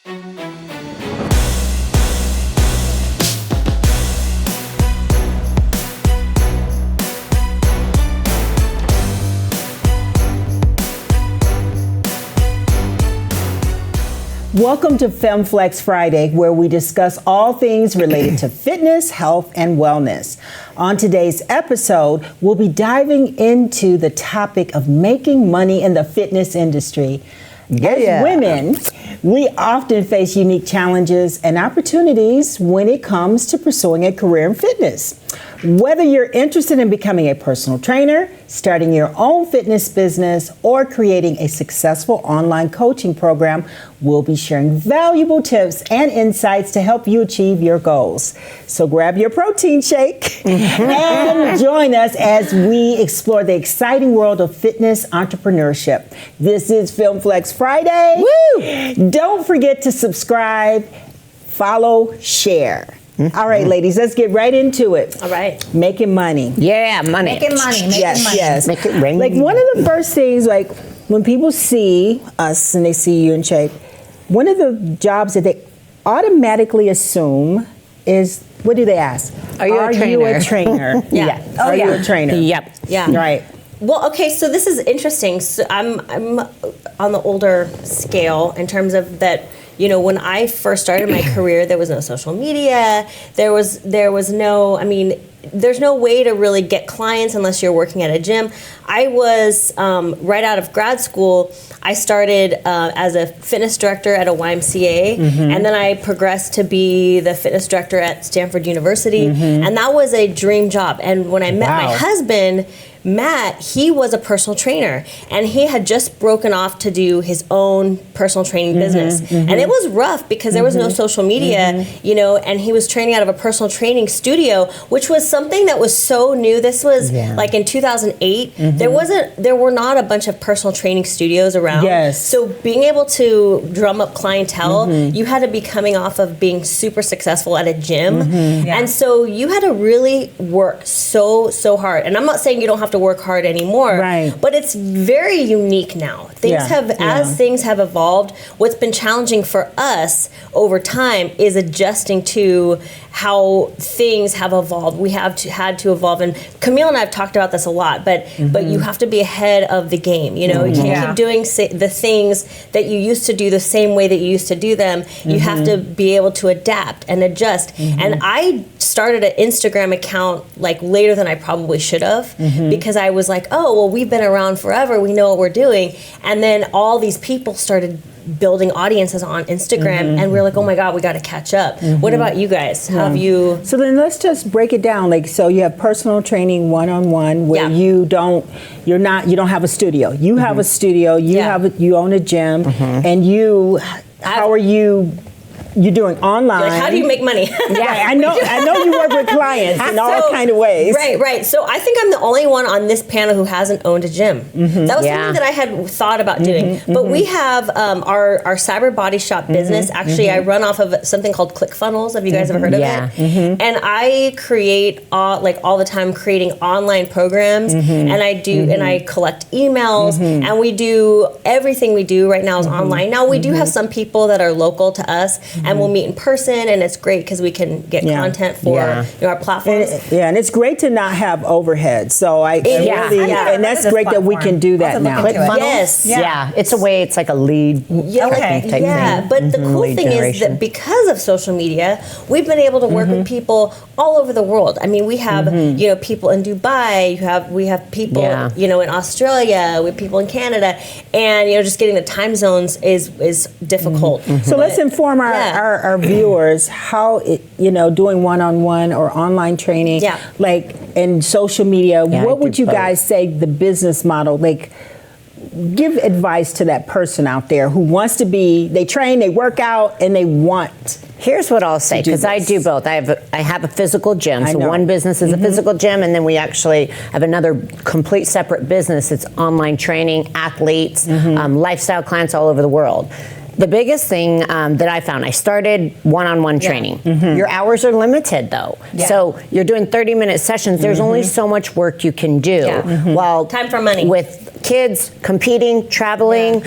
Welcome to FemFlex Friday, where we discuss all things related to fitness, health, and wellness. On today's episode, we'll be diving into the topic of making money in the fitness industry. As women, we often face unique challenges and opportunities when it comes to pursuing a career in fitness. Whether you're interested in becoming a personal trainer, starting your own fitness business, or creating a successful online coaching program, we'll be sharing valuable tips and insights to help you achieve your goals. So grab your protein shake and join us as we explore the exciting world of fitness entrepreneurship. This is FemFlex Friday. Woo! Don't forget to subscribe, follow, share. All right, ladies, let's get right into it. All right. Making money. Yeah, money. Making money. Yes. Make it rain. Like one of the first things, like when people see us and they see you in shape, one of the jobs that they automatically assume is, what do they ask? Are you a trainer? Yeah. Are you a trainer? Yep. Yeah. Right. Well, okay, so this is interesting. So I'm on the older scale in terms of that. You know, when I first started my career, there was no social media. There was no, I mean, there's no way to really get clients unless you're working at a gym. I was right out of grad school. I started as a fitness director at a YMCA, and then I progressed to be the fitness director at Stanford University, and that was a dream job. And when I met my husband, Matt, he was a personal trainer, and he had just broken off to do his own personal training business. And it was rough because there was no social media, you know, and he was training out of a personal training studio, which was something that was so new. This was like in 2008. There were not a bunch of personal training studios around. Yes. So being able to drum up clientele, you had to be coming off of being super successful at a gym. And so you had to really work so hard. And I'm not saying you don't have to work hard anymore, but it's very unique now. As things have evolved, what's been challenging for us over time is adjusting to how things have evolved. We have had to evolve, and Camile and I have talked about this a lot, but you have to be ahead of the game. You know, you can't keep doing the things that you used to do the same way that you used to do them. You have to be able to adapt and adjust. And I started an Instagram account like later than I probably should have, because I was like, oh, well, we've been around forever. We know what we're doing. And then all these people started building audiences on Instagram, and we're like, oh my God, we got to catch up. What about you guys? Have you? So then let's just break it down. Like, so you have personal training one-on-one where you don't have a studio. You have a studio. You own a gym, and how are you doing online? Like, how do you make money? I know you work with clients in all kind of ways. Right. So I think I'm the only one on this panel who hasn't owned a gym. That was something that I had thought about doing. But we have our cyber body shop business. Actually, I run off of something called ClickFunnels. Have you guys ever heard of it? And I create all the time creating online programs, and I do and I collect emails, and we do everything we do right now is online. Now we do have some people that are local to us, and we'll meet in person, and it's great because we can get content for our platforms. And it's great to not have overhead. So and that's great that we can do that now. Yes. It's a way. It's like a lead. Type thing. But the cool thing is that because of social media, we've been able to work with people all over the world. I mean, we have people in Dubai. We have people in Australia. We have people in Canada, and just getting the time zones is difficult. So let's inform our viewers how doing one-on-one or online training, like in social media. What would you guys say the business model like? Give advice to that person out there who wants to they train, they work out, and they want. Here's what I'll say, because I do both. I have a physical gym. So one business is a physical gym, and then we actually have another complete separate business. It's online training, athletes, lifestyle clients all over the world. The biggest thing that I found, I started one-on-one training. Your hours are limited, though. So you're doing 30-minute sessions. There's only so much work you can do. While time for money. With kids, competing, traveling.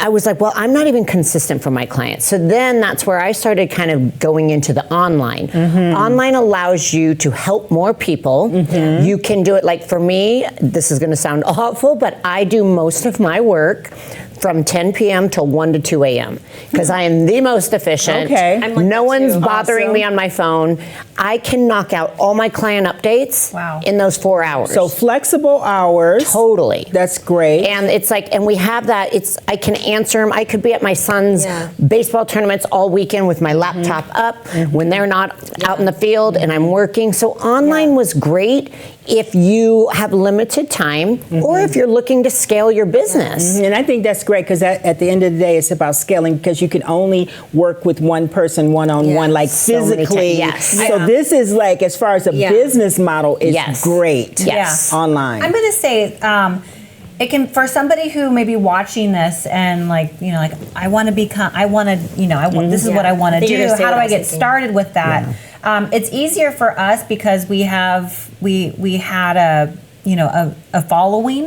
I was like, well, I'm not even consistent for my clients. So then that's where I started kind of going into the online. Online allows you to help more people. You can do it, like for me, this is going to sound awful, but I do most of my work from 10 p.m. till 1 to 2 a.m. because I am the most efficient. Okay. I'm like no one's bothering Awesome. me on my phone. I can knock out all my client updates in those 4 hours. So flexible hours. Totally. That's great. And it's like, and we have that, I can answer them. I could be at my son's baseball tournaments all weekend with my laptop up when they're not out in the field and I'm working. So online was great if you have limited time or if you're looking to scale your business. And I think that's great because at the end of the day, it's about scaling because you can only work with one person one-on-one, like So many physically. times. Yes. So this is like, as far as a business model, it's great online. I'm going to say, it can, for somebody who may be watching this and like, you know, like I want to become, I want to, you know, this is what I want to do. How do I get started with that? It's easier for us because we had a, you know, a following,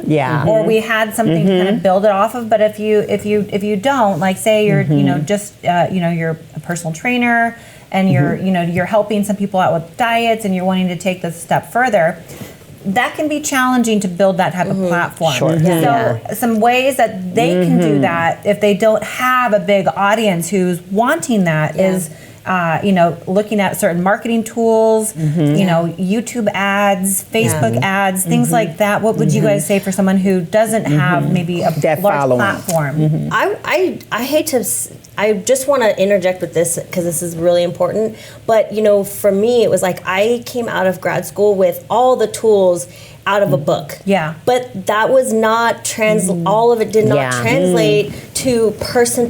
or we had something to kind of build it off of. But if you don't, like, say you're, you know, just, you know, you're a personal trainer and you're, you know, you're helping some people out with diets and you're wanting to take this step further, that can be challenging to build that type of platform. So some ways that they can do that if they don't have a big audience who's wanting that is, you know, looking at certain marketing tools, you know, YouTube ads, Facebook ads, things like that. What would you guys say for someone who doesn't have maybe a large platform? I hate to, I just want to interject with this because this is really important. But, you know, for me, it was like I came out of grad school with all the tools out of a book. But that was not all of it did not translate to person.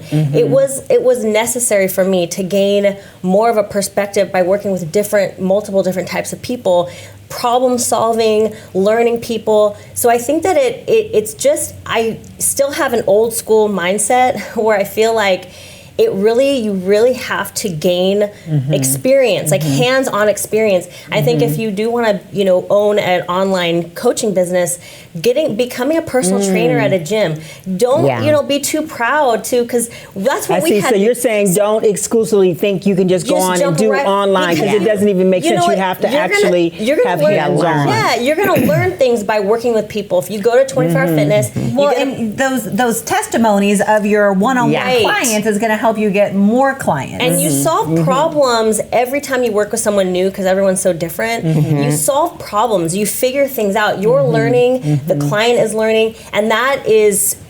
It was necessary for me to gain more of a perspective by working with multiple different types of people, problem solving, learning people. So I think that it's just, I still have an old school mindset where I feel like you really have to gain experience, like hands-on experience. I think if you do want to, you know, own an online coaching business, becoming a personal trainer at a gym, don't you know, be too proud to, because that's what we had. So you're saying don't exclusively think you can just go on and do online because it doesn't even make sense. You have to actually have hands-on. Yeah, you're going to learn things by working with people. If you go to 24 Hour Fitness, well, and those testimonies of your one-on-one clients is going to help you get more clients. And you solve problems every time you work with someone new because everyone's so different. You solve problems. You figure things out. You're learning. The client is learning. And that is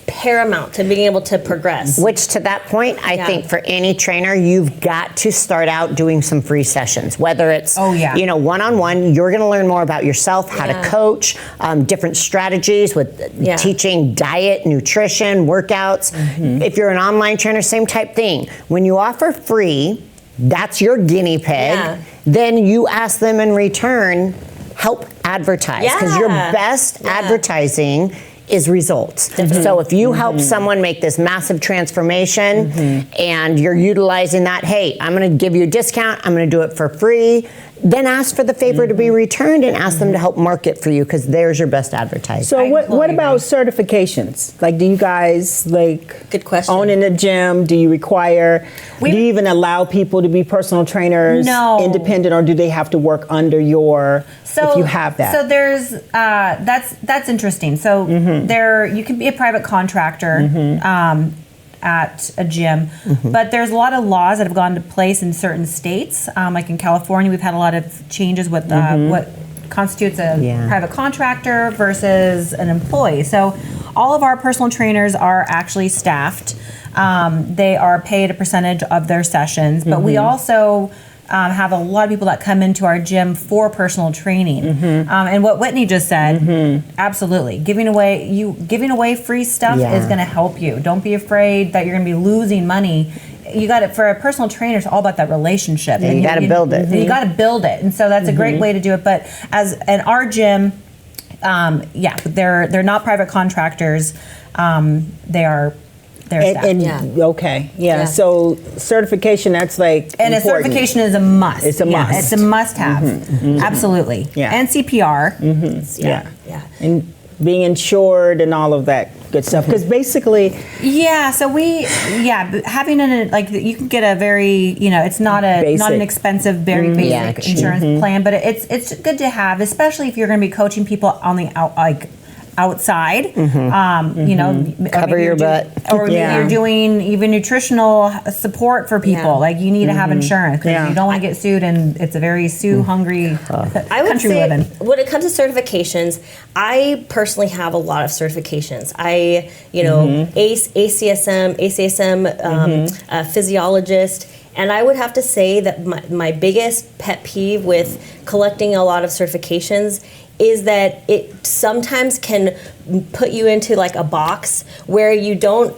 paramount to being able to progress. Which, to that point, I think for any trainer, you've got to start out doing some free sessions. Whether it's you know, one-on-one, you're going to learn more about yourself, how to coach, different strategies with teaching diet, nutrition, workouts. If you're an online trainer, same type thing. When you offer free, that's your guiney pig. Then you ask them in return, help advertise, because your best advertising is results. So if you help someone make this massive transformation and you're utilizing that, hey, I'm going to give you a discount, I'm going to do it for free, then ask for the favor to be returned and ask them to help market for you because there's your best advertising. So what about certifications? Like, do you guys good question, own in a gym? Do you require, do you even allow people to be personal trainers independent, or do they have to work under your, if you have that? So there's, that's interesting. So you can be a private contractor at a gym, but there's a lot of laws that have gone into place in certain states. Like in California, we've had a lot of changes with what constitutes a private contractor versus an employee. So all of our personal trainers are actually staffed. They are paid a percentage of their sessions, but we also have a lot of people that come into our gym for personal training. And what Whitney just said, absolutely. Giving away free stuff is going to help you. Don't be afraid that you're going to be losing money. You got it for a personal trainer. It's all about that relationship. And you got to build it. You got to build it, and so that's a great way to do it. But as in our gym, they're not private contractors. They're staff. So certification, that's like and important. A certification is a must. It's a must. It's a must-have. Absolutely. And CPR. And being insured and all of that good stuff. Because basically, so having you can get a very, it's not an expensive, very basic insurance plan, but it's good to have, especially if you're going to be coaching people on the outside, cover your butt, or maybe you're doing even nutritional support for people. Like you need to have insurance because you don't want to get sued, and it's a very sue-hungry country we live in. When it comes to certifications, I personally have a lot of certifications. I, ACSM, a physiologist. And I would have to say that my biggest pet peeve with collecting a lot of certifications is that it sometimes can put you into like a box where you don't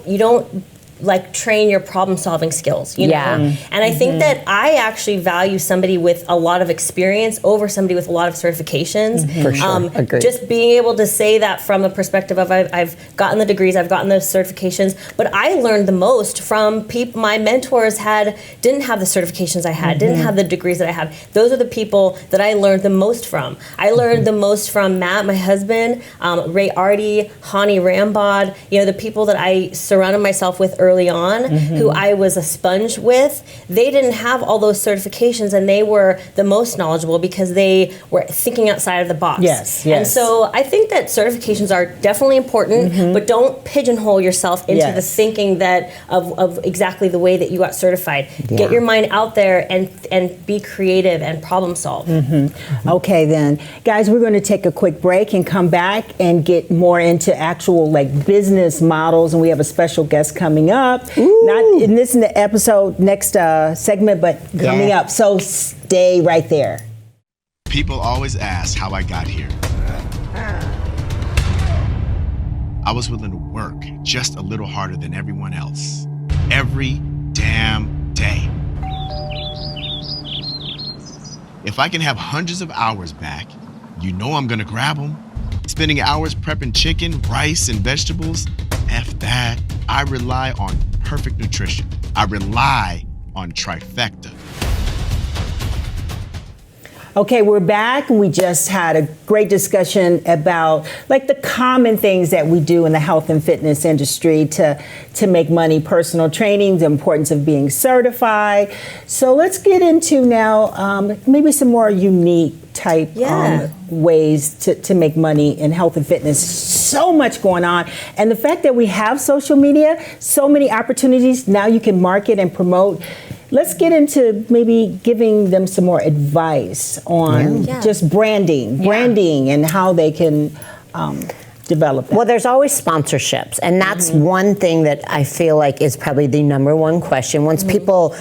like train your problem solving skills, you know? And I think that I actually value somebody with a lot of experience over somebody with a lot of certifications. For sure. Agreed. Just being able to say that from the perspective of I've gotten the degrees, I've gotten those certifications, but I learned the most from people. My mentors didn't have the certifications I had, didn't have the degrees that I had. Those are the people that I learned the most from. I learned the most from Matt, my husband, Ray Artie, Hani Rambod, the people that I surrounded myself with early on, who I was a sponge with. They didn't have all those certifications, and they were the most knowledgeable because they were thinking outside of the box. Yes. And so I think that certifications are definitely important, but don't pigeonhole yourself into the thinking that of exactly the way that you got certified. Get your mind out there and be creative and problem solve. Okay, then, guys, we're going to take a quick break and come back and get more into actual business models, and we have a special guest coming up. Not in this episode, next segment, but coming up. So stay right there. People always ask how I got here. I was willing to work just a little harder than everyone else. Every damn day. If I can have hundreds of hours back, I'm gonna grab them. Spending hours prepping chicken, rice, and vegetables, F that. I rely on perfect nutrition. I rely on trifecta. Okay, we're back, and we just had a great discussion about the common things that we do in the health and fitness industry to make money, personal training, the importance of being certified. So let's get into now maybe some more unique type ways to make money in health and fitness. So much going on. And the fact that we have social media, so many opportunities, now you can market and promote. Let's get into maybe giving them some more advice on just branding and how they can develop that. Well, there's always sponsorships, and that's one thing that I feel like is probably the number one question. Once people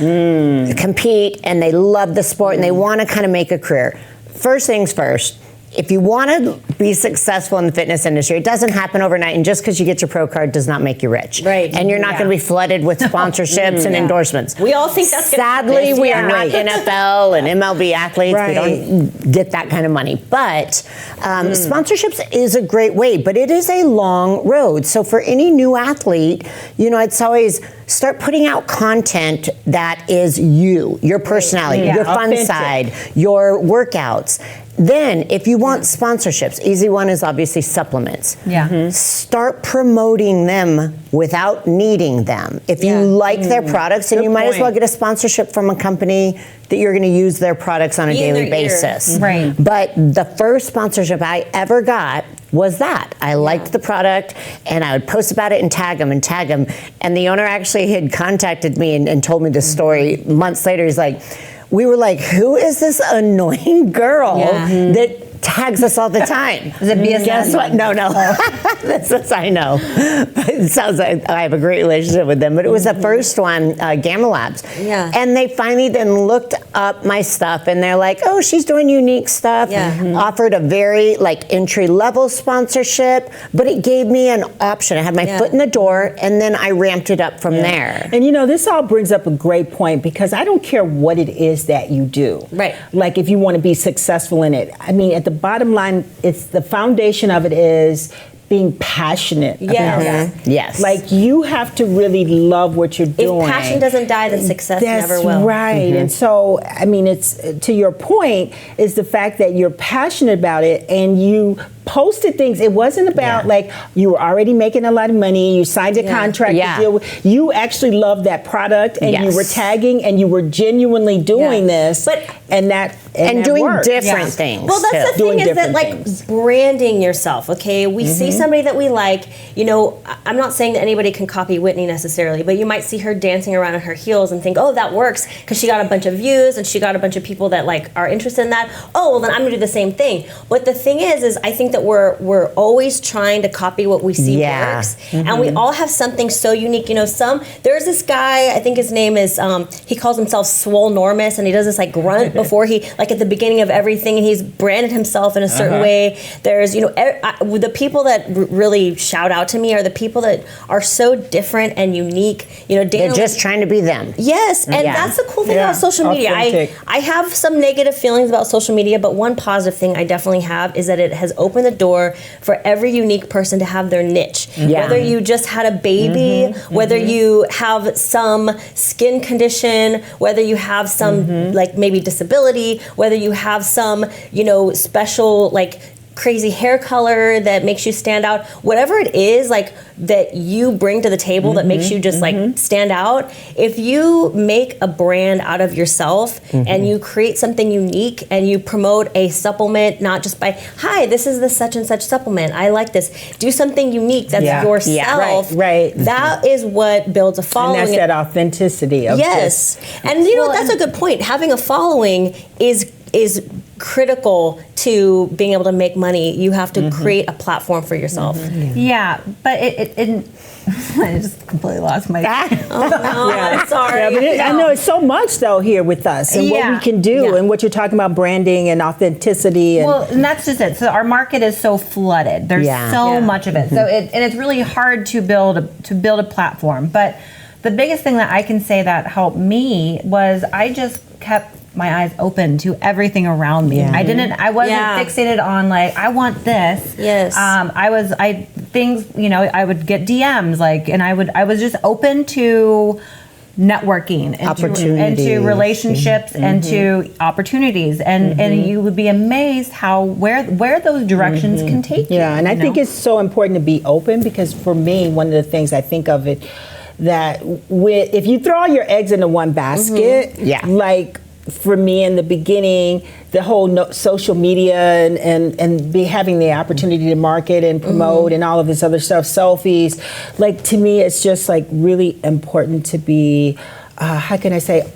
compete and they love the sport and they want to kind of make a career, first things first, if you want to be successful in the fitness industry, it doesn't happen overnight, and just because you get your pro card does not make you rich. Right. And you're not going to be flooded with sponsorships and endorsements. We all think that's Sadly, we are not NFL and MLB athletes. We don't get that kind of money. But sponsorships is a great way, but it is a long road. So for any new athlete, it's always start putting out content that is your personality, your fun side, your workouts. Then, if you want sponsorships, easy one is obviously supplements. Start promoting them without needing them. If you like their products, then you might as well get a sponsorship from a company that you're going to use their products on a daily basis. Right. But the first sponsorship I ever got was that. I liked the product, and I would post about it and tag them. And the owner actually had contacted me and told me this story months later. He's like, we were like, who is this annoying girl that tags us all the time? Is it BSN? Guess what? No. That's I know. It sounds like I have a great relationship with them. But it was the first one, Gamma Labs. And they finally then looked up my stuff, and they're like, oh, she's doing unique stuff. Offered a very entry-level sponsorship, but it gave me an option. I had my foot in the door, and then I ramped it up from there. And this all brings up a great point, because I don't care what it is that you do. Right. Like if you want to be successful in it. I mean, at the bottom line, it's the foundation of it is being passionate about it. Yes. Like you have to really love what you're doing. If passion doesn't die, then success never will. That's right. And so, I mean, it's to your point, is the fact that you're passionate about it and you posted things. It wasn't about like you were already making a lot of money, you signed a contract to deal with. You actually loved that product, and you were tagging, and you were genuinely doing this, and doing worked. different things. Well, that's the thing, is that like branding yourself. Okay, we see somebody that we like. You know, I'm not saying that anybody can copy Whitney necessarily, but you might see her dancing around in her heels and think, oh, that works because she got a bunch of views and she got a bunch of people that like are interested in that. Oh, well, then I'm gonna do the same thing. But the thing is I think that we're always trying to copy what we see works, and we all have something so unique. You know, there's this guy, I think his name is he calls himself Swolenormous, and he does this like grunt before he, like at the beginning of everything, and he's branded himself in a certain way. There's, you know, the people that really shout out to me are the people that are so different and unique. You know, they're just trying to be them. Yes, and that's the cool thing about social media. I have some negative feelings about social media, but one positive thing I definitely have is that it has opened the door for every unique person to have their niche. Whether you just had a baby, whether you have some skin condition, whether you have some like maybe disability, whether you have some, you know, special like crazy hair color that makes you stand out, whatever it is like that you bring to the table that makes you just like stand out. If you make a brand out of yourself and you create something unique and you promote a supplement, not just by, hi, this is the such and such supplement, I like this. Do something unique that's yourself. Right. That is what builds a following. And that's that authenticity of and you know, that's a good point. Having a following is critical to being able to make money. You have to create a platform for yourself. Yeah, but it I just completely lost my. I'm sorry. I know it's so much though here with us and what we can do and what you're talking about, branding and authenticity. And and that's just it. So our market is so flooded. There's so much of it. So and it's really hard to build a platform. But the biggest thing that I can say that helped me was I just kept my eyes open to everything around me. I wasn't fixated on like, I want this. Yes. I would get DMs like, and I was just open to networking and to relationships and to opportunities, and you would be amazed how where those directions can take you. And I think it's so important to be open, because for me, one of the things I think of it, that if you throw all your eggs into one basket, like for me in the beginning, the whole social media and having the opportunity to market and promote and all of this other stuff, selfies, like to me it's just like really important to be, how can I say,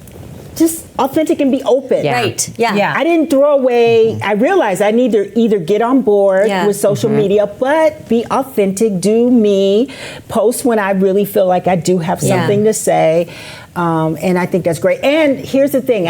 just authentic and be open. Right. Yeah. I didn't throw away. I realized I need to either get on board with social media, but be authentic, do me, post when I really feel like I do have something to say. And I think that's great. And here's the thing,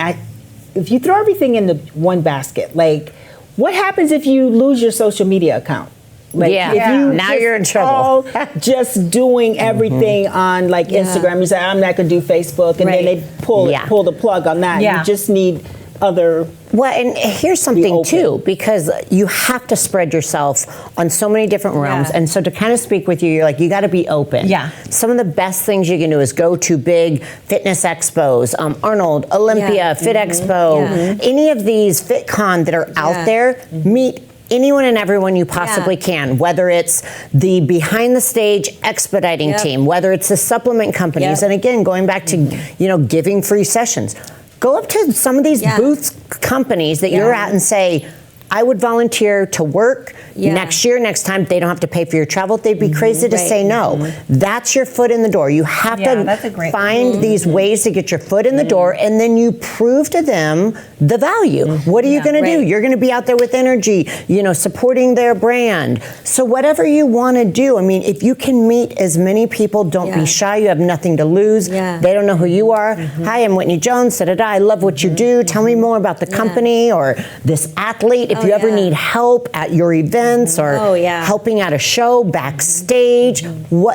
if you throw everything into one basket, like what happens if you lose your social media account? Like if you now you're in trouble. Just doing everything on like Instagram, you say I'm not going to do Facebook, and then they pull the plug on that. You just need other. Well, and here's something too, because you have to spread yourself on so many different realms. And so to kind of speak with you, you're like, you got to be open. Some of the best things you can do is go to big fitness expos, Arnold, Olympia, Fit Expo, any of these FitCon that are out there, meet anyone and everyone you possibly can, whether it's the behind the stage expediting team, whether it's the supplement companies, and again, going back to, you know, giving free sessions. Go up to some of these booths companies that you're at and say, I would volunteer to work next year, next time. They don't have to pay for your travel. They'd be crazy to say no. That's your foot in the door. You have to find these ways to get your foot in the door, and then you prove to them the value. What are you going to do? You're going to be out there with energy, you know, supporting their brand. So whatever you want to do, I mean, if you can meet as many people, don't be shy. You have nothing to lose. They don't know who you are. Hi, I'm Whitney Jones. I love what you do. Tell me more about the company or this athlete. If you ever need help at your events or helping at a show, backstage,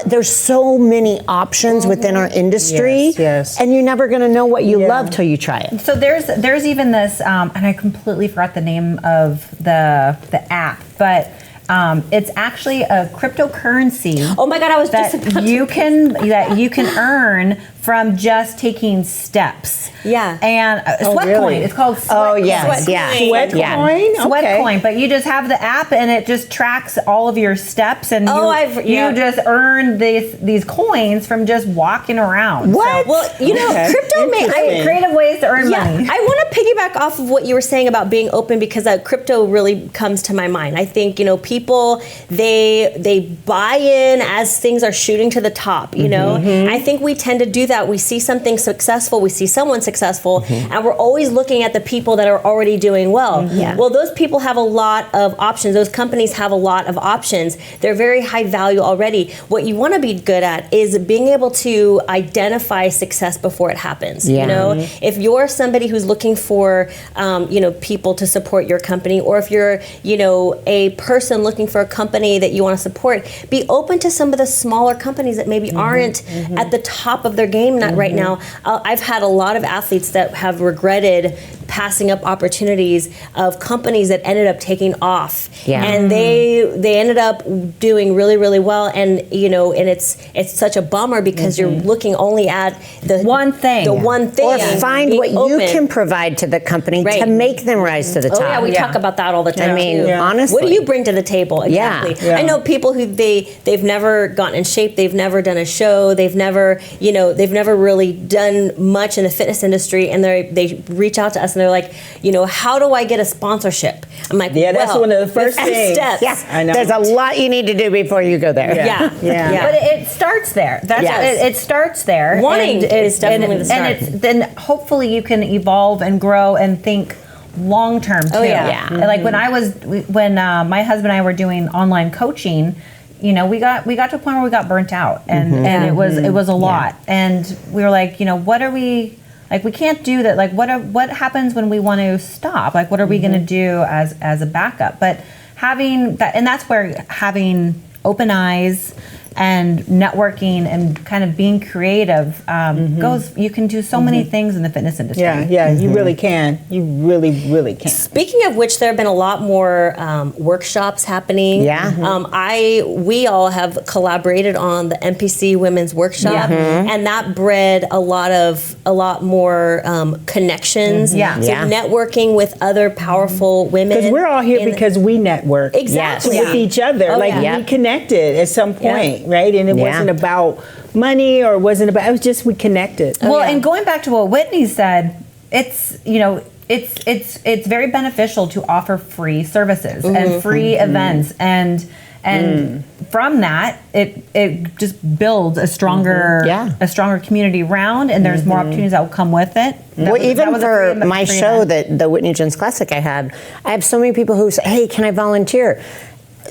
there's so many options within our industry, and you're never going to know what you love till you try it. So there's even this, and I completely forgot the name of the app, but it's actually a cryptocurrency. Oh my God, I was just that you can earn from just taking steps. Yeah. And sweat really? coin. It's called sweat Oh, coin. yes. Sweat Yeah. coin. Sweat Yeah. coin? Sweat Okay. coin, but you just have the app and it just tracks all of your steps, and you just earn these coins from just walking around. What? So, Well, you know, Okay. crypto may. Interesting. creative ways to earn Yeah, money. I want to piggyback off of what you were saying about being open, because crypto really comes to my mind. I think, you know, people they buy in as things are shooting to the top. You know, I think we tend to do that. We see something successful, we see someone successful, and we're always looking at the people that are already doing well. Well, those people have a lot of options. Those companies have a lot of options. They're very high value already. What you want to be good at is being able to identify success before it happens. Yeah. You know, if you're somebody who's looking for, you know, people to support your company, or if you're, you know, a person looking for a company that you want to support, be open to some of the smaller companies that maybe aren't at the top of their game right now. I've had a lot of athletes that have regretted passing up opportunities of companies that ended up taking off, and they ended up doing really, really well. And you know, and it's such a bummer, because you're looking only at the one thing, Or find being what you open. can provide to the company to make them rise to the top. Oh yeah, we talk about that all the time. I mean, too. honestly. What do you bring to the table? Exactly. Yeah. I know people who they've never gotten in shape, they've never done a show, they've never really done much in the fitness industry, and they reach out to us and they're like, you know, how do I get a sponsorship? I'm like, Yeah, that's one of the first things. steps. Yeah, I know. there's a lot you need to do before you go there. Yeah. But it starts there. That's Yes. it starts there. Wanting is definitely the start. And then hopefully you can evolve and grow and think long term too. Oh, yeah. Yeah. And like when my husband and I were doing online coaching, you know, we got to a point where we got burnt out, and it was a lot, and we were like, you know, what are we? Like, we can't do that. Like, what happens when we want to stop? Like, what are we going to do as a backup? But having that, and that's where having open eyes and networking and kind of being creative goes. You can do so many things in the fitness industry. Yeah, you really can. You really, really can. Speaking of which, there have been a lot more workshops happening. Yeah. We all have collaborated on the MPC Women's Workshop, and that bred a lot more connections. So networking with other powerful women. Because we're all here because we network. Exactly. With each other. We connected at some point, right? And it wasn't about money, or it was just we connected. Well, and going back to what Whitney said, it's, you know, it's very beneficial to offer free services and free events, and from that it just builds a stronger community around, and there's more opportunities that will come with it. Even for my show, the Whitney Jones Classic I have so many people who say, hey, can I volunteer?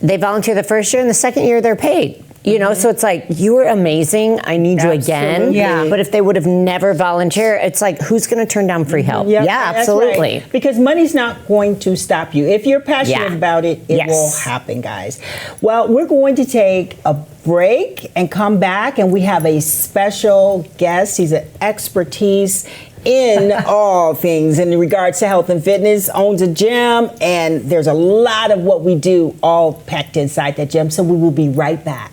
They volunteer the first year, and the second year they're paid. You know, so it's like, you were amazing, I need you again. Yeah. But if they would have never volunteered, it's like, who's going to turn down free help? Yep, Yeah, that's absolutely. right. Because money's not going to stop you. If you're passionate about it, it will Yes. happen, guys. Well, we're going to take a break and come back, and we have a special guest. He's an expertise in all things in regards to health and fitness, owns a gym, and there's a lot of what we do all packed inside that gym. So we will be right back.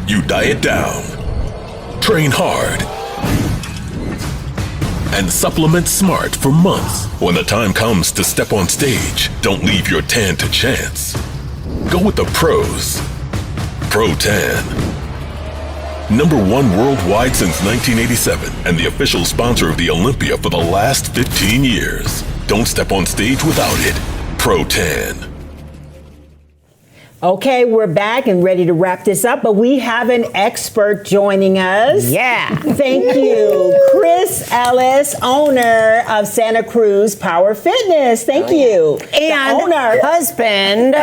You diet down, train hard, and supplement smart for months. When the time comes to step on stage, don't leave your tan to chance. Go with the pros. Pro Tan. #1 worldwide since 1987, and the official sponsor of the Olympia for the last 15 years. Don't step on stage without it. Pro Tan. Okay, we're back and ready to wrap this up, but we have an expert joining us. Yeah. Thank you, Chris Ellis, owner of Santa Cruz Power Fitness. Thank you. And the owner. husband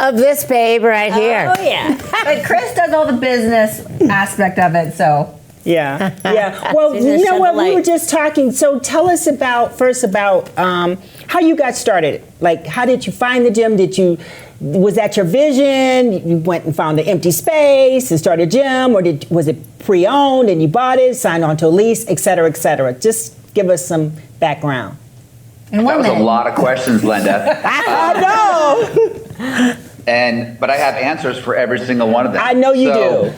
of this babe right here. Oh yeah. But Chris does all the business aspect of it, so. Yeah. Well, She's you gonna know shed what? the We were light. just talking. So tell us about how you got started. Like, how did you find the gym? Was that your vision? You went and found an empty space and started a gym, or was it pre-owned and you bought it, signed on to a lease, et cetera, et cetera? Just give us some background. In That was a lot of questions, Lenda. I know. But I have answers for every single one of them. I know you do.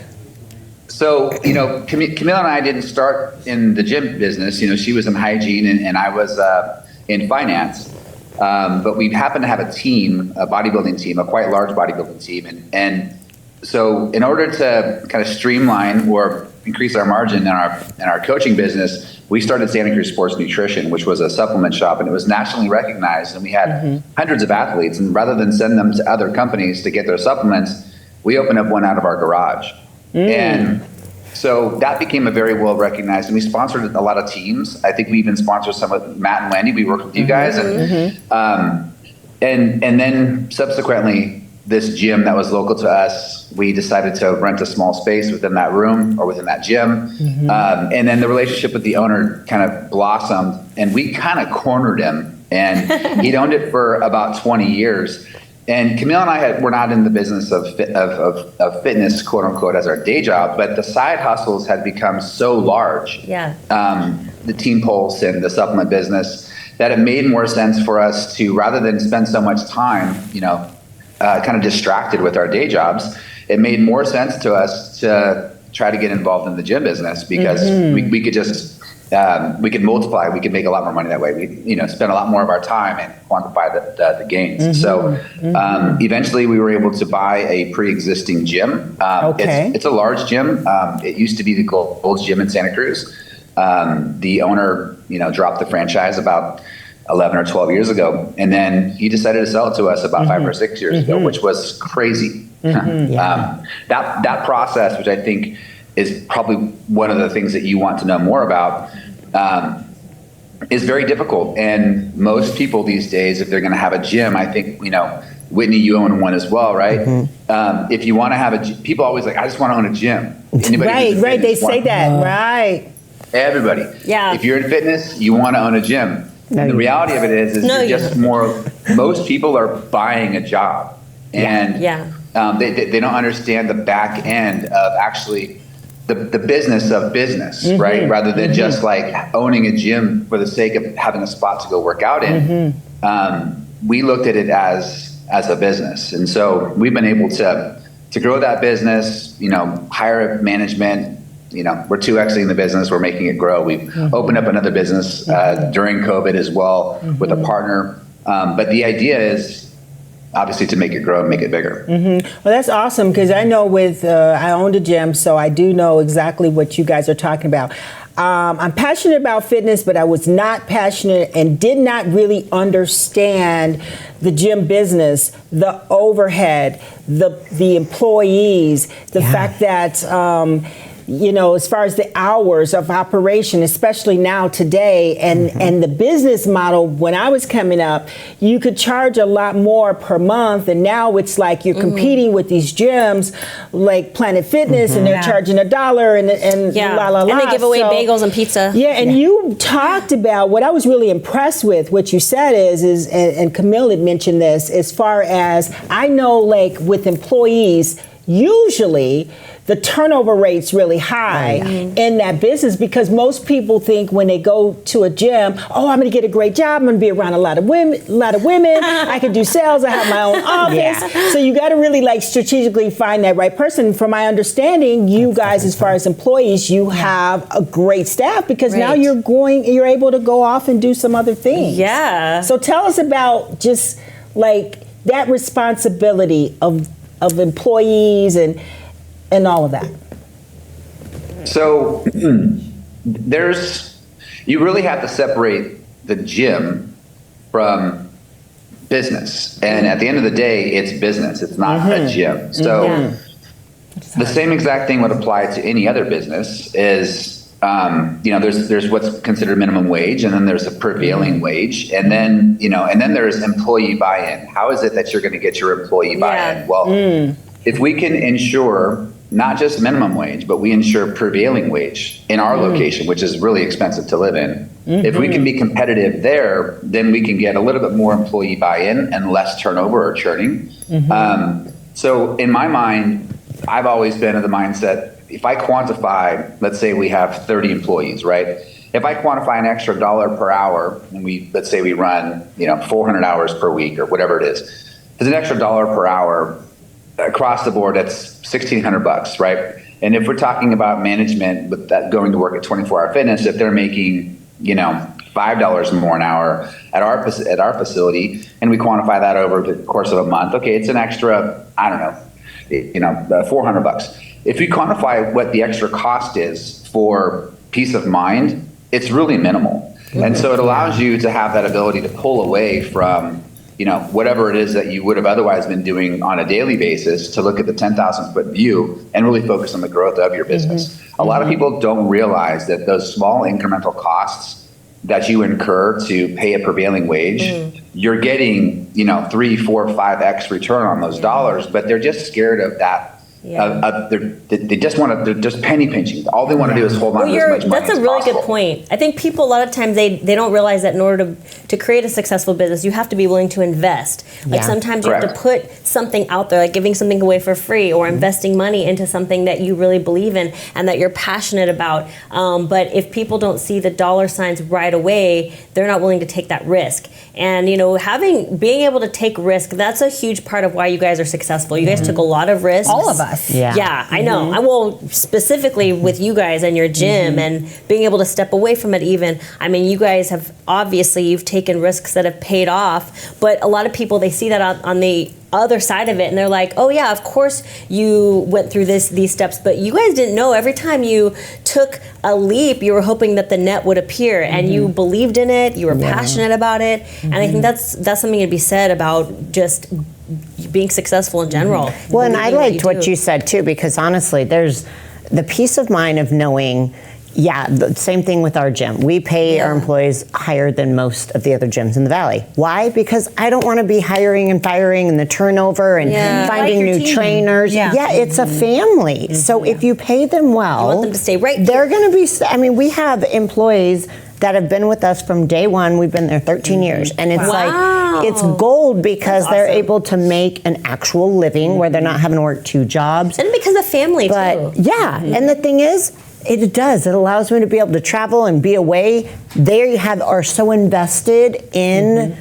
So, Camille and I didn't start in the gym business. She was in hygiene and I was in finance. But we happened to have a team, a bodybuilding team, a quite large bodybuilding team. And so in order to kind of streamline or increase our margin in our coaching business, we started Santa Cruz Sports Nutrition, which was a supplement shop, and it was nationally recognized. And we had hundreds of athletes. And rather than send them to other companies to get their supplements, we opened up one out of our garage. And so that became a very well recognized, and we sponsored a lot of teams. I think we even sponsored some of Matt and Wendy. We worked with you guys, and then subsequently, this gym that was local to us, we decided to rent a small space within that room or within that gym, and then the relationship with the owner kind of blossomed, and we kind of cornered him, and he'd owned it for about 20 years. And Camille and I were not in the business of fitness, quote unquote, as our day job, but the side hustles had become so large, the Team Pulse and the supplement business, that it made more sense for us to, rather than spend so much time, kind of distracted with our day jobs, it made more sense to us to try to get involved in the gym business because we could just we could multiply. We could make a lot more money that way. We, spend a lot more of our time and quantify the gains. So eventually, we were able to buy a pre-existing gym. It's a large gym. It used to be the Gold's Gym in Santa Cruz. The owner, dropped the franchise about 11 or 12 years ago, and then he decided to sell it to us about 5 or 6 years ago, which was crazy. That process, which I think is probably one of the things that you want to know more about, is very difficult. And most people these days, if they're going to have a gym, I think, Whitney, you own one as well, right? If you want to have people always like, I just want to own a gym. Right. They say that, right? Everybody. Yeah. If you're in fitness, you want to own a gym. No, the reality of it is you're just more, most people are buying a job. And they don't understand the back end of actually the business of business, right? Rather than just like owning a gym for the sake of having a spot to go work out in. We looked at it as a business. And so we've been able to grow that business, hire management. We're 2Xing the business. We're making it grow. We've opened up another business during COVID as well with a partner. But the idea is obviously to make it grow and make it bigger. Well, that's awesome because I know I owned a gym, so I do know exactly what you guys are talking about. I'm passionate about fitness, but I was not passionate and did not really understand the gym business, the overhead, the employees, the fact that as far as the hours of operation, especially now today, and the business model, when I was coming up, you could charge a lot more per month, and now it's like you're competing with these gyms like Planet Fitness, and they're charging $1 and la la la. And they give away bagels and pizza. Yeah, and you talked about, what I was really impressed with, what you said is and Camille had mentioned this, as far as, I know like with employees, usually the turnover rate's really high in that business because most people think when they go to a gym, I'm going to get a great job. I'm going to be around a lot of women. I can do sales. I have my own office. So you got to really like strategically find that right person. From my understanding, you guys, as far as employees, you have a great staff because now you're able to go off and do some other things. Yeah. So tell us about just like that responsibility of employees and all of that. So you really have to separate the gym from business. And at the end of the day, it's business. It's not a gym. So the same exact thing would apply to any other business is, there's what's considered minimum wage, and then there's a prevailing wage. And then, and then there's employee buy-in. How is it that you're going to get your employee buy-in? Well, if we can ensure not just minimum wage, but we ensure prevailing wage in our location, which is really expensive to live in. If we can be competitive there, then we can get a little bit more employee buy-in and less turnover or churning. So in my mind, I've always been of the mindset, if I quantify, let's say we have 30 employees, right? If I quantify an extra $1 per hour, and let's say we run, 400 hours per week or whatever it is, it's an extra $1 per hour across the board. That's $1,600, right? And if we're talking about management with that going to work at 24-hour fitness, if they're making, $5 more an hour at our facility, and we quantify that over the course of a month, okay, it's an extra, $400. If we quantify what the extra cost is for peace of mind, it's really minimal. And so it allows you to have that ability to pull away from, whatever it is that you would have otherwise been doing on a daily basis, to look at the 10,000 foot view and really focus on the growth of your business. A lot of people don't realize that those small incremental costs that you incur to pay a prevailing wage, you're getting, 3, 4, 5x return on those dollars, but they're just scared of that. They just want to, they're just penny pinching. All they want to do is hold on to as much money as possible. That's a really good point. I think people, a lot of times, they don't realize that in order to create a successful business, you have to be willing to invest. Like sometimes you have to put something out there, like giving something away for free, or investing money into something that you really believe in and that you're passionate about. But if people don't see the dollar signs right away, they're not willing to take that risk. And being able to take risk, that's a huge part of why you guys are successful. You guys took a lot of risks. All of us. Yeah, I know. Well, specifically with you guys and your gym and being able to step away from it even. I mean, you guys have, obviously, you've taken risks that have paid off, but a lot of people, they see that on the other side of it, and they're like, oh yeah, of course you went through these steps, but you guys didn't know every time you took a leap, you were hoping that the net would appear, and you believed in it, you were passionate about it, and I think that's something to be said about just being successful in general. Well, and I liked what you said too, because honestly, there's the peace of mind of knowing. The same thing with our gym. We pay our employees higher than most of the other gyms in the Valley. Why? Because I don't want to be hiring and firing and the turnover and finding new trainers. It's a family. So if you pay them well, you want them to stay right. They're going to be, we have employees that have been with us from day one. We've been there 13 years. And it's it's gold because they're able to make an actual living where they're not having to work 2 jobs. And because of family too. And the thing is, it does. It allows me to be able to travel and be away. They are so invested in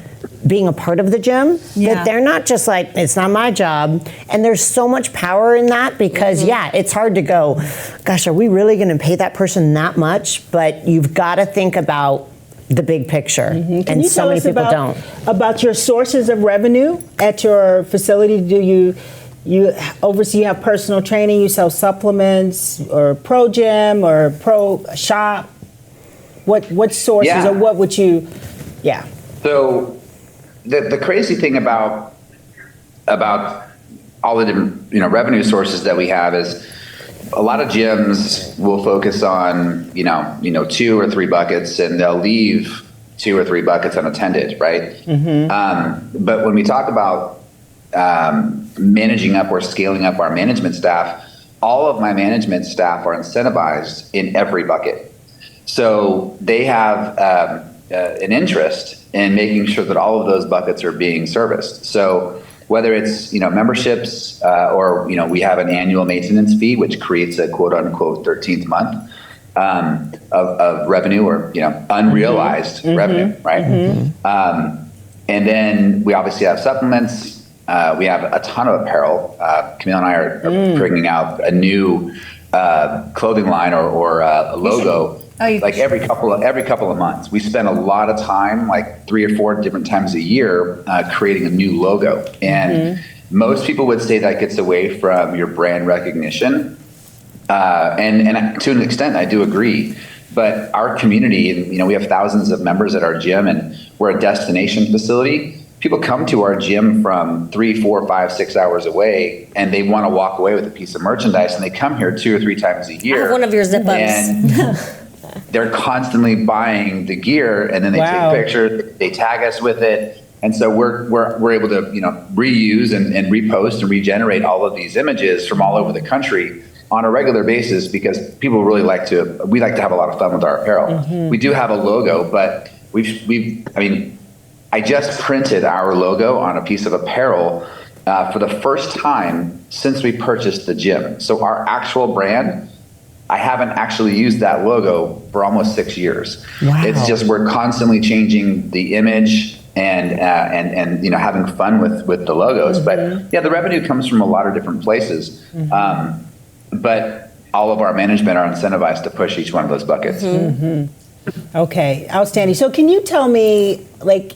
being a part of the gym that they're not just like, it's not my job. And there's so much power in that because, it's hard to go, gosh, are we really going to pay that person that much? But you've got to think about the big picture. And so many people don't. About your sources of revenue at your facility? Do you oversee, you have personal training, you sell supplements, or pro gym, or pro shop? What sources, or what would you, So the crazy thing about all the different revenue sources that we have is a lot of gyms will focus on 2 or 3 buckets, and they'll leave 2 or 3 buckets unattended, right? But when we talk about managing up or scaling up our management staff, all of my management staff are incentivized in every bucket. So they have an interest in making sure that all of those buckets are being serviced. So whether it's memberships or we have an annual maintenance fee, which creates a quote unquote 13th month of revenue, or unrealized revenue, right? And then we obviously have supplements. We have a ton of apparel. Camile and I are bringing out a new clothing line or a logo like every couple of months. We spend a lot of time, like 3 or 4 different times a year, creating a new logo. And most people would say that gets away from your brand recognition. And to an extent, I do agree. But our community, we have thousands of members at our gym, and we're a destination facility. People come to our gym from 3, 4, 5, 6 hours away, and they want to walk away with a piece of merchandise, and they come here 2 or 3 times a year. I have one of your zip-ups. And they're constantly buying the gear, and then they take pictures, they tag us with it. And so we're able to, reuse and repost and regenerate all of these images from all over the country on a regular basis, because people really we like to have a lot of fun with our apparel. We do have a logo, but I just printed our logo on a piece of apparel for the first time since we purchased the gym. So our actual brand, I haven't actually used that logo for almost 6 years. Wow. It's just, we're constantly changing the image and having fun with the logos. But the revenue comes from a lot of different places. But all of our management are incentivized to push each one of those buckets. Okay, outstanding. So can you tell me, like,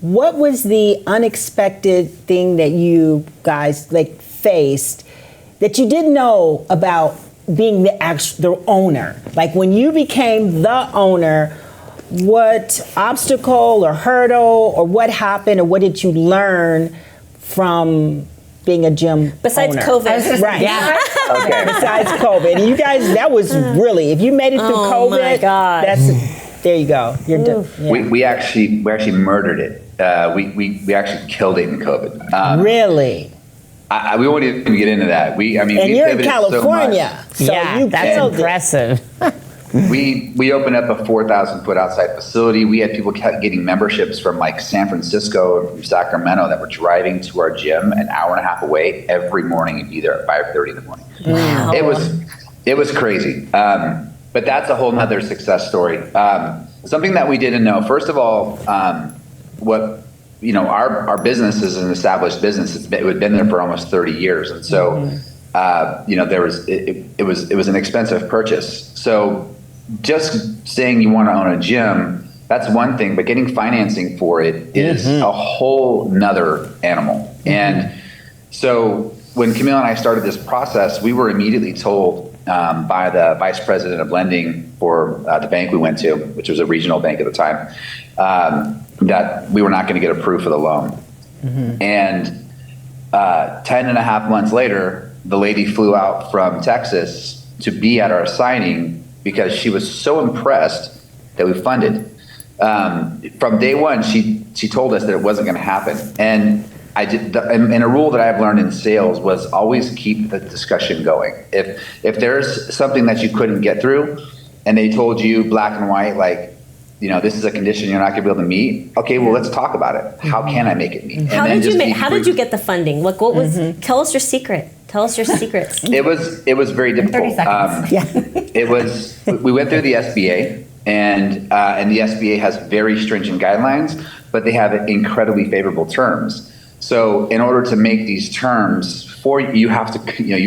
what was the unexpected thing that you guys like faced that you didn't know about being the owner? Like when you became the owner, what obstacle or hurdle or what happened or what did you learn from being a gym Besides owner? COVID. Right. Okay. Besides COVID. And you guys, that was really, if you made it through COVID, my God. there you go. You're done. Yeah. We actually murdered it. We actually killed it in COVID. Really? We won't even get into that. And we you're in pivoted California, so Yeah, you that's killed impressive. We opened up a 4,000 foot outside facility. We had people getting memberships from like San Francisco and from Sacramento that were driving to our gym an hour and a half away every morning and be there at 5:30 in the morning. Wow. It was crazy. But that's a whole nother success story. Something that we didn't know, first of all, our business is an established business. It had been there for almost 30 years. And so, it was an expensive purchase. So just saying you want to own a gym, that's one thing, but getting financing for it is a whole nother animal. And so when Camile and I started this process, we were immediately told by the vice president of lending for the bank we went to, which was a regional bank at the time, that we were not going to get approved for the loan. And 10 and a half months later, the lady flew out from Texas to be at our signing because she was so impressed that we funded. From day one, she told us that it wasn't going to happen. And and a rule that I've learned in sales was always keep the discussion going. If there's something that you couldn't get through and they told you black and white, like, this is a condition you're not going to be able to meet. Okay, well, let's talk about it. How can I make it meet? How did you get the funding? What was? Tell us your secret. Tell us your secrets. It was very difficult. 30 seconds. It was. We went through the SBA, and the SBA has very stringent guidelines, but they have incredibly favorable terms. So in order to make these terms for you, you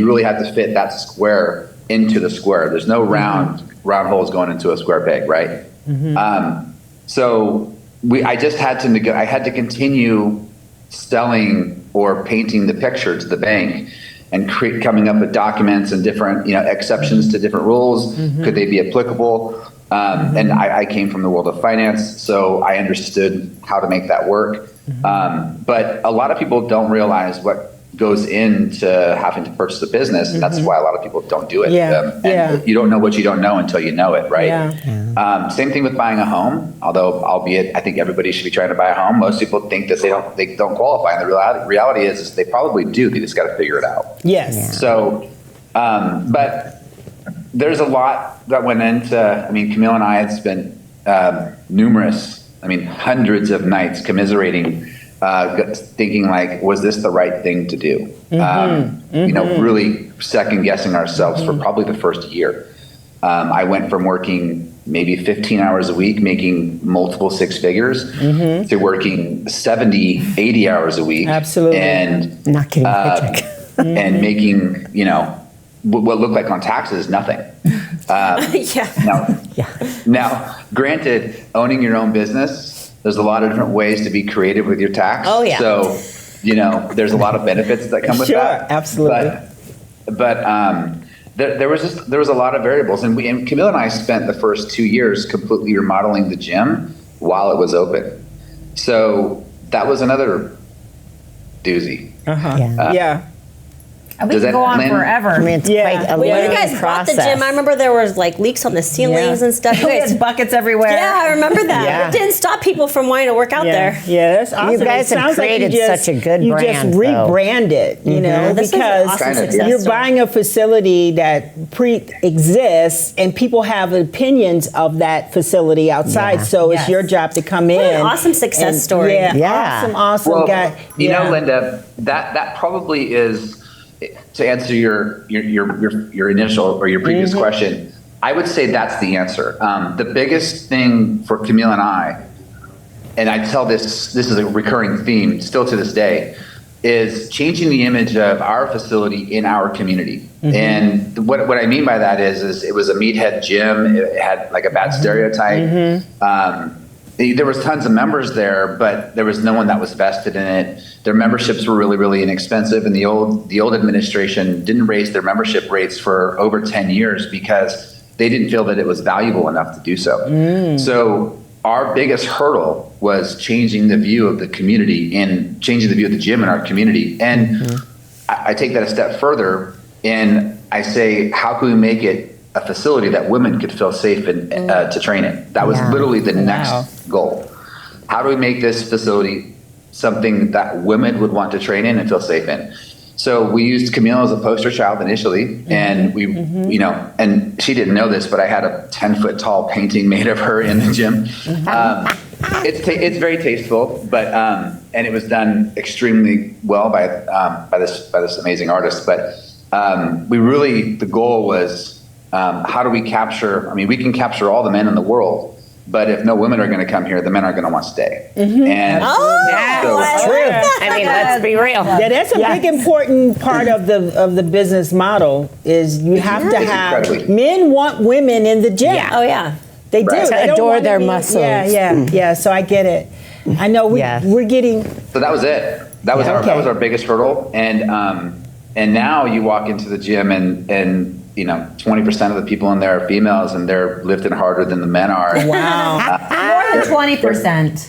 really have to fit that square into the square. There's no round holes going into a square peg, right? So I just had to I had to continue selling or painting the picture to the bank and coming up with documents and different exceptions to different rules. Could they be applicable? And I came from the world of finance, so I understood how to make that work. But a lot of people don't realize what goes into having to purchase a business, and that's why a lot of people don't do it. And you don't know what you don't know until you know it, right? Same thing with buying a home, albeit I think everybody should be trying to buy a home. Most people think that they don't qualify, and the reality is they probably do. They just got to figure it out. Yes. Yeah. So, but there's a lot that went into, Camile and I had spent hundreds of nights commiserating, thinking like, was this the right thing to do? Really second guessing ourselves for probably the first year. I went from working maybe 15 hours a week, making multiple six figures, to working 70, 80 hours a week. Absolutely. And not getting a paycheck. And making, what looked like on taxes, nothing. Now, granted, owning your own business, there's a lot of different ways to be creative with your tax. Oh, yeah. So, there's a lot of benefits that come with that. Sure, absolutely. But there was a lot of variables, and Camile and I spent the first 2 years completely remodeling the gym while it was open. So that was another doozy. Yeah. And we could go on forever. It's quite a When you learning guys bought process. the gym, I remember there was like leaks on the ceilings and stuff. You We guys, had buckets everywhere. yeah, I remember that. Yeah. It didn't stop people from wanting to work out there. Yeah, that's awesome. You guys It have sounds like created such a good you brand, just rebranded, This is an because awesome Kinda. success you're story. buying a facility that pre-exists and people have opinions of that facility outside. Yeah. So it's Yes. your job to come in. What an awesome success and- story. Yeah, awesome Well, guy. Linda, that probably is, to answer your initial or your previous question, I would say that's the answer. The biggest thing for Camile and I tell this is a recurring theme still to this day, is changing the image of our facility in our community. And what I mean by that is it was a meathead gym. It had like a bad stereotype. There was tons of members there, but there was no one that was vested in it. Their memberships were really, really inexpensive, and the old administration didn't raise their membership rates for over 10 years because they didn't feel that it was valuable enough to do so. So our biggest hurdle was changing the view of the community and changing the view of the gym in our community. And I take that a step further, and I say, how can we make it a facility that women could feel safe to train in? That was literally the next goal. How do we make this facility something that women would want to train in and feel safe in? So we used Camille as a poster child initially, and we, and she didn't know this, but I had a 10-foot tall painting made of her in the gym. It's very tasteful, but and it was done extremely well by this amazing artist. But the goal was, how do we capture? I mean, we can capture all the men in the world, but if no women are going to come here, the men aren't going to want to stay. And that's true. I mean, let's be real. Yeah, that's a big important part of the business model. Is you have to have men want women in the gym. Yeah. Oh yeah, they do. They adore their muscles. Yeah. So I get it. I know we're getting. So that was it. That was our biggest hurdle. And now you walk into the gym and 20% of the people in there are females, and they're lifting harder than the men are. Wow. More than 20%.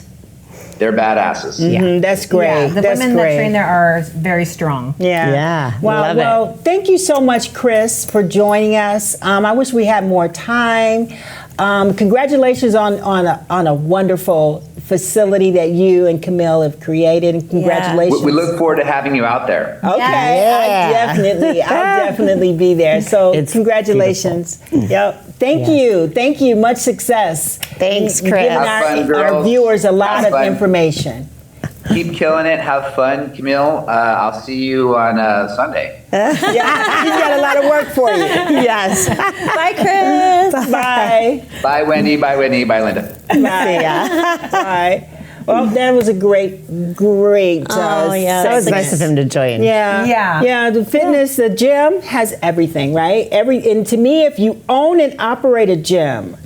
They're badasses. That's great. Yeah, the women that train there are very strong. Yeah. Well, thank you so much, Chris, for joining us. I wish we had more time. Congratulations on a wonderful facility that you and Camille have created, and congratulations. We look forward to having you out there. Okay, I'll definitely be there. So congratulations. Yep. Thank you. Much success. Thanks, Chris. Giving our viewers a lot of information. Keep killing it. Have fun, Camille. I'll see you on Sunday. He's got a lot of work for you. Yes. Bye, Chris. Bye. Bye, Wendy. Bye, Whitney. Bye, Linda. Bye. Bye. Well, that was a great. That was nice of him to join. Yeah. The fitness, the gym has everything, right? And to me, if you own and operate a gym,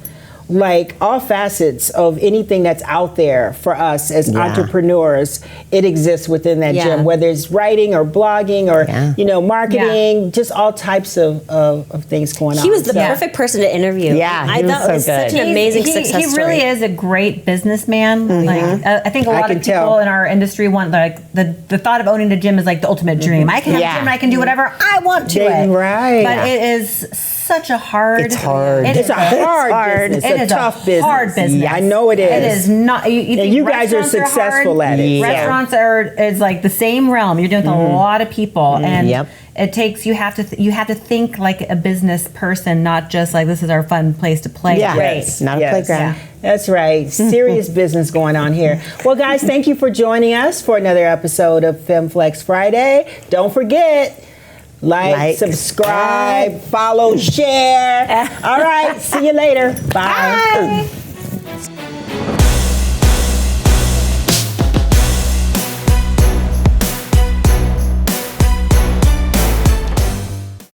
like all facets of anything that's out there for us as entrepreneurs, it exists within that gym, whether it's writing or blogging or marketing, just all types of things going on. He was the perfect person to interview. I thought it was such an amazing success story. He really is a great businessman. Like I think a lot of people in our industry want the thought of owning a gym is like the ultimate dream. I can have a gym and I can do whatever I want to it. Right. But it is such a hard. It's hard. It's a hard business. It's a tough business. Hard business. Yeah, I know it is. It is not. You guys are successful at it. Restaurants is like the same realm. You're dealing with a lot of people, and it takes you have to think like a business person, not just like this is our fun place to play. Yeah, not a playground. Yeah. That's right. Serious business going on here. Well, guys, thank you for joining us for another episode of FemFlex Friday. Don't forget. Like, subscribe, follow, share. All right, see you later. Bye.